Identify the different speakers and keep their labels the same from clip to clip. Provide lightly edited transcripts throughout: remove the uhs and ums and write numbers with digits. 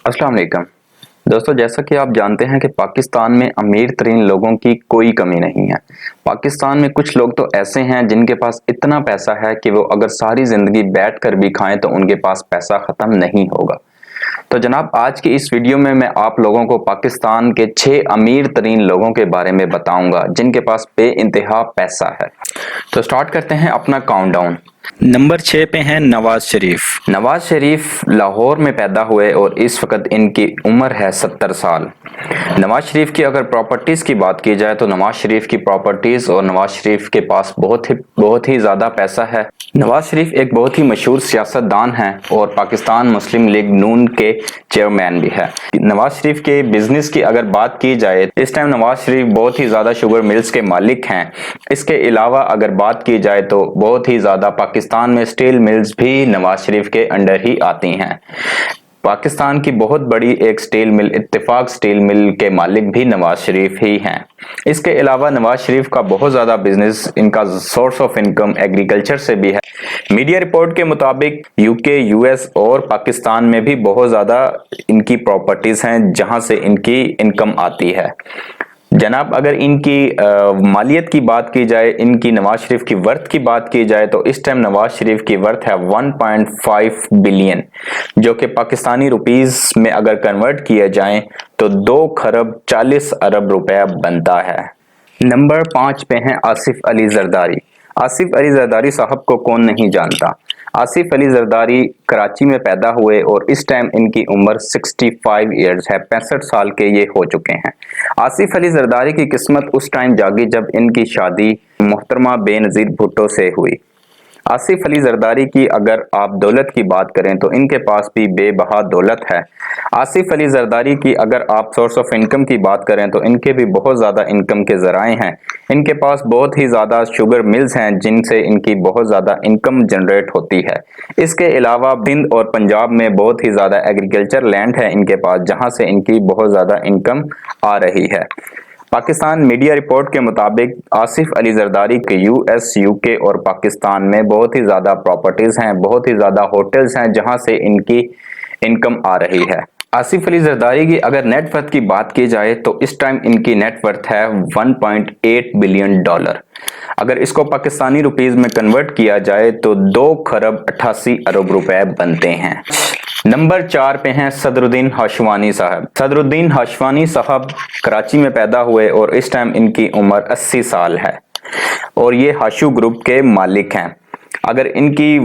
Speaker 1: अस्सलाम वालेकुम दोस्तों, जैसा कि आप जानते हैं कि पाकिस्तान में अमीर तरीन लोगों की कोई कमी नहीं है। पाकिस्तान में कुछ लोग तो ऐसे हैं जिनके पास इतना पैसा है कि वो अगर सारी ज़िंदगी बैठ कर भी खाएं तो उनके पास पैसा ख़त्म नहीं होगा। तो जनाब, आज की इस वीडियो में मैं आप लोगों को पाकिस्तान के 6 अमीर तरीन लोगों के बारे में बताऊंगा जिनके पास बेइंतहा पैसा है। तो स्टार्ट करते हैं अपना काउंटडाउन।
Speaker 2: नंबर 6 पे हैं नवाज शरीफ।
Speaker 1: नवाज शरीफ लाहौर में पैदा हुए और इस वक्त इनकी उम्र है 70 साल। नवाज शरीफ की अगर प्रॉपर्टीज़ की बात की जाए तो नवाज शरीफ की प्रॉपर्टीज़ और नवाज शरीफ के पास बहुत ही ज़्यादा पैसा है। नवाज शरीफ एक बहुत ही मशहूर सियासतदान हैं और पाकिस्तान मुस्लिम लीग नून के चेयरमैन भी है। नवाज शरीफ के बिजनेस की अगर बात की जाए, इस टाइम नवाज शरीफ बहुत ही ज़्यादा शुगर मिल्स के मालिक हैं। इसके अलावा अगर बात की जाए तो बहुत ही ज़्यादा पाकिस्तान में स्टील मिल्स भी नवाज शरीफ के अंडर ही आती हैं। पाकिस्तान की बहुत बड़ी एक स्टील मिल इत्तेफाक स्टील मिल के मालिक भी नवाज शरीफ ही हैं। इसके अलावा नवाज शरीफ का बहुत ज़्यादा बिजनेस, इनका सोर्स ऑफ इनकम एग्रीकल्चर से भी है। मीडिया रिपोर्ट के मुताबिक यूके, यूएस और पाकिस्तान में भी बहुत ज़्यादा इनकी प्रॉपर्टीज़ हैं जहां से इनकी इनकम आती है। जनाब, अगर इनकी मालियत की बात की जाए, इनकी नवाज शरीफ की वर्थ की बात की जाए तो इस टाइम नवाज शरीफ की वर्थ है 1.5 बिलियन, जो कि पाकिस्तानी रुपीस में अगर कन्वर्ट किया जाए तो 2 खरब 40 अरब रुपया बनता है। नंबर 5 पे हैं आसिफ अली जरदारी। आसिफ अली जरदारी साहब को कौन नहीं जानता। आसिफ अली जरदारी कराची में पैदा हुए और इस टाइम इनकी उम्र 65 ईयर्स है। 65 साल के ये हो चुके हैं। आसिफ अली जरदारी की किस्मत उस टाइम जागी जब इनकी शादी मोहतरमा बेनज़ीर भुट्टो से हुई। आसिफ अली जरदारी की अगर आप दौलत की बात करें तो इनके पास भी बेबहा दौलत है। आसिफ अली जरदारी की अगर आप सोर्स ऑफ इनकम की बात करें तो इनके भी बहुत ज़्यादा इनकम के ज़राए हैं। इनके पास बहुत ही ज़्यादा शुगर मिल्स हैं जिनसे इनकी बहुत ज़्यादा इनकम जनरेट होती है। इसके अलावा सिंध और पंजाब में बहुत ही ज़्यादा एग्रीकल्चर लैंड है इनके पास, जहाँ से इनकी बहुत ज़्यादा इनकम आ रही है। पाकिस्तान मीडिया रिपोर्ट के मुताबिक आसिफ अली जरदारी के यूएस, यूके और पाकिस्तान में बहुत ही ज़्यादा प्रॉपर्टीज़ हैं, बहुत ही ज़्यादा होटल्स हैं जहां से इनकी इनकम आ रही है। आसिफ अली जरदारी की अगर नेटवर्थ की बात की जाए तो इस टाइम इनकी नेटवर्थ है 1.8 बिलियन डॉलर। अगर इसको पाकिस्तानी रुपीस में कन्वर्ट किया जाए तो 2 खरब 88 अरब रुपए बनते हैं। नंबर 4 पे हैं सदरुद्दीन हाशवानी साहब। सदरुद्दीन हाशवानी साहब कराची में पैदा हुए और इस टाइम इनकी उम्र 80 साल है और ये हाशू ग्रुप के मालिक हैं। अगर इनकी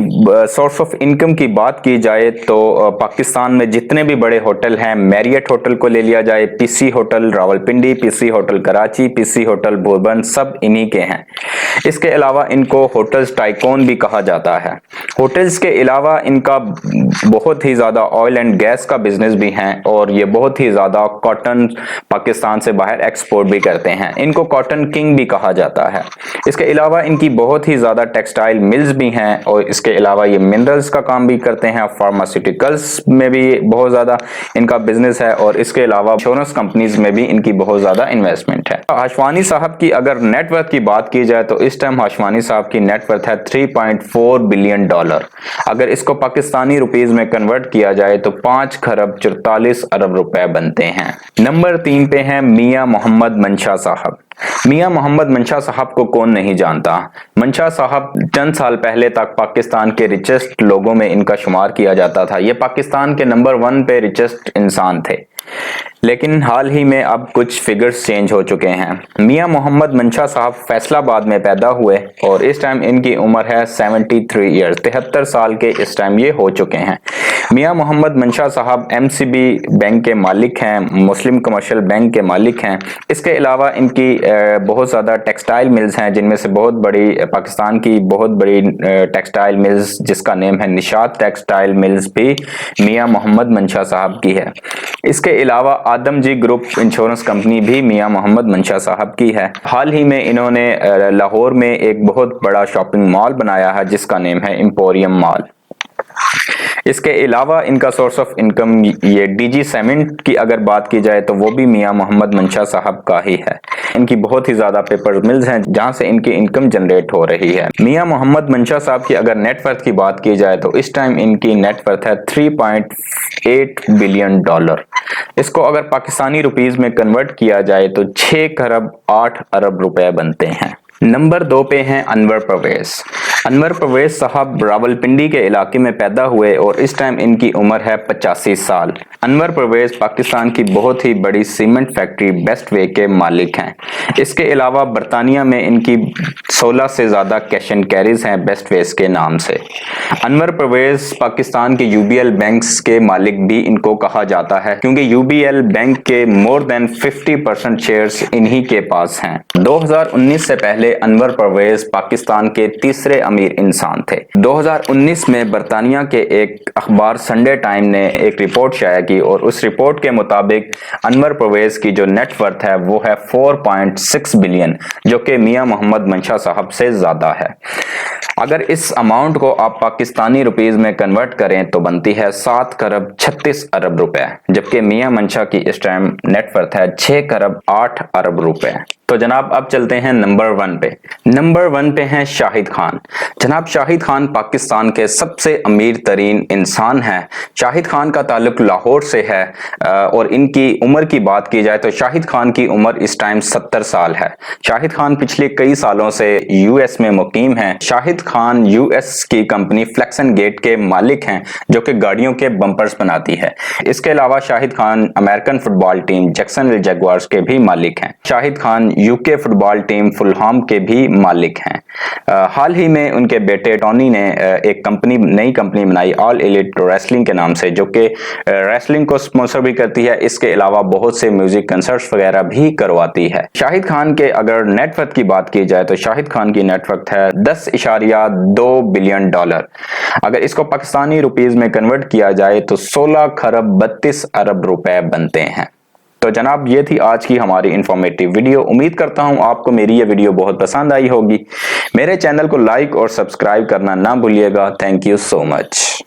Speaker 1: सोर्स ऑफ इनकम की बात की जाए तो पाकिस्तान में जितने भी बड़े होटल हैं, मैरियट होटल को ले लिया जाए, PC hotel Rawalpindi, PC hotel Karachi, PC hotel Bourbon, सब इन्हीं के हैं। इसके अलावा इनको होटल्स टाइकोन भी कहा जाता है। होटल्स के अलावा इनका बहुत ही ज़्यादा ऑयल एंड गैस का बिजनेस भी है और ये बहुत ही ज़्यादा कॉटन पाकिस्तान से बाहर एक्सपोर्ट भी करते हैं। इनको कॉटन किंग भी कहा जाता है। इसके अलावा इनकी बहुत ही ज़्यादा टेक्सटाइल मिल्स भी हैं और इसके अलावा ये मिनरल्स का काम भी करते हैं। फार्मास्यूटिकल्स में भी बहुत ज़्यादा इनका बिजनेस है और इसके अलावा इंश्योरेंस कंपनीज में भी इनकी बहुत ज़्यादा इन्वेस्टमेंट है। हाशवानी साहब की अगर नेटवर्थ की बात की जाए तो इस टाइम हाशवानी साहब की नेटवर्थ है 3.4 बिलियन डॉलर। अगर इसको पाकिस्तानी रुपीस में कन्वर्ट किया जाए तो 5 खरब 44 अरब रुपए बनते हैं। नंबर 3 पे हैं मियां मोहम्मद मंशा साहब। मियां मोहम्मद मंशा साहब को कौन नहीं जानता। मंशा साहब चंद साल पहले तक पाकिस्तान के रिचेस्ट लोगों में इनका शुमार किया जाता था। ये पाकिस्तान के नंबर 1 पे रिचेस्ट इंसान थे, लेकिन हाल ही में अब कुछ फिगर्स चेंज हो चुके हैं। मियां मोहम्मद मंशा साहब फैसलाबाद में पैदा हुए और इस टाइम इनकी उम्र है 73 ईयर्स, 73 साल के इस टाइम ये हो चुके हैं। मियां मोहम्मद मंशा साहब एमसीबी बैंक के मालिक हैं, मुस्लिम कमर्शियल बैंक के मालिक हैं। इसके अलावा इनकी बहुत ज़्यादा टेक्सटाइल मिल्स हैं जिनमें से बहुत बड़ी पाकिस्तान की बहुत बड़ी टेक्सटाइल मिल्स जिसका नेम है निशात टेक्सटाइल मिल्स भी मियां मोहम्मद मंशा साहब की है। इसके अलावा आदमजी ग्रुप इंश्योरेंस कंपनी भी मियां मोहम्मद मंशा साहब की है। हाल ही में इन्होंने लाहौर में एक बहुत बड़ा शॉपिंग मॉल बनाया है जिसका नेम है एम्पोरियम मॉल। اس کے علاوہ ان کا سورس آف انکم یہ ڈی جی سیمنٹ کی اگر بات کی جائے تو وہ بھی میاں محمد منشا صاحب کا ہی ہے۔ ان کی بہت ہی زیادہ پیپر ملز ہیں جہاں سے ان کی انکم جنریٹ ہو رہی ہے۔ میاں محمد منشا صاحب کی اگر نیٹ ورتھ کی بات کی جائے تو اس ٹائم ان کی نیٹ ورتھ ہے 3.8 بلین ڈالر۔ اس کو اگر پاکستانی روپیز میں کنورٹ کیا جائے تو 6 کروڑ 8 ارب روپے بنتے ہیں۔ نمبر 2 پہ ہیں انور پرویز۔ انور پرویز صاحب راولپنڈی کے علاقے میں پیدا ہوئے اور اس ٹائم ان کی عمر ہے 85 سال۔ انور پرویز پاکستان کی بہت ہی بڑی سیمنٹ فیکٹری بیسٹ وے کے مالک ہیں۔ اس کے علاوہ برطانیہ میں ان کی 16 سے زیادہ کیش اینڈ کیریز ہیں بیسٹ ویز کے نام سے۔ انور پرویز پاکستان کے یو بی ایل بینکس کے مالک بھی ان کو کہا جاتا ہے کیونکہ یو بی ایل بینک کے مور دین 50% شیئرز انہی کے پاس ہیں۔ 2019 سے پہلے انور پرویز پاکستان کے تیسرے امیر انسان تھے۔ 2019 میں برطانیہ کے ایک اخبار سنڈے ٹائم نے ایک رپورٹ شائع کی اور اس رپورٹ کے مطابق انور پرویز کی جو نیٹ ورتھ ہے وہ ہے 4.6 بلین، جو کہ میاں محمد منشا صاحب سے زیادہ ہے۔ اگر اس اماؤنٹ کو آپ پاکستانی روپیز میں کنورٹ کریں تو بنتی ہے 7 کروڑ 36 ارب روپے، جبکہ میاں منشا کی اس ٹائم نیٹ ورتھ ہے 6 کروڑ 8 ارب روپے۔ تو جناب اب چلتے ہیں نمبر 1 پہ۔ نمبر 1 پہ ہیں شاہد خان۔ جناب شاہد خان پاکستان کے سب سے امیر ترین انسان ہیں۔ شاہد خان کا تعلق لاہور سے ہے اور ان کی عمر کی بات کی جائے تو شاہد خان کی عمر اس ٹائم 70 سال ہے۔ شاہد خان پچھلے کئی سالوں سے یو ایس میں مقیم ہیں۔ شاہد خان یو ایس کی کمپنی فلیکسن گیٹ کے مالک ہیں جو کہ گاڑیوں کے بمپرز بناتی ہے۔ اس کے علاوہ شاہد خان امریکن فٹ بال ٹیم جیکسن ویل جیگوارز کے بھی مالک ہیں۔ شاہد خان یو کے فٹ بال ٹیم فلہام کے بھی مالک ہیں۔ حال ہی میں ان کے بیٹے ٹونی نے ایک نئی کمپنی بنائی آل ایلیٹ ریسلنگ کے نام سے، جو کہ ریسلنگ کو سپانسر بھی کرتی ہے۔ اس کے علاوہ بہت سے میوزک کنسرٹس وغیرہ بھی کرواتی ہے۔ شاہد خان کے اگر نیٹ ورتھ کی بات کی جائے تو شاہد خان کی نیٹ ورتھ ہے 10.2 بلین ڈالر۔ اگر اس کو پاکستانی روپیز میں کنورٹ کیا جائے تو 16 کروڑ 32 ارب روپے بنتے ہیں۔ تو جناب یہ تھی آج کی ہماری انفارمیٹیو ویڈیو۔ امید کرتا ہوں آپ کو میری یہ ویڈیو بہت پسند آئی ہوگی۔ میرے چینل کو لائک اور سبسکرائب کرنا نہ بھولیے گا۔ Thank you so much.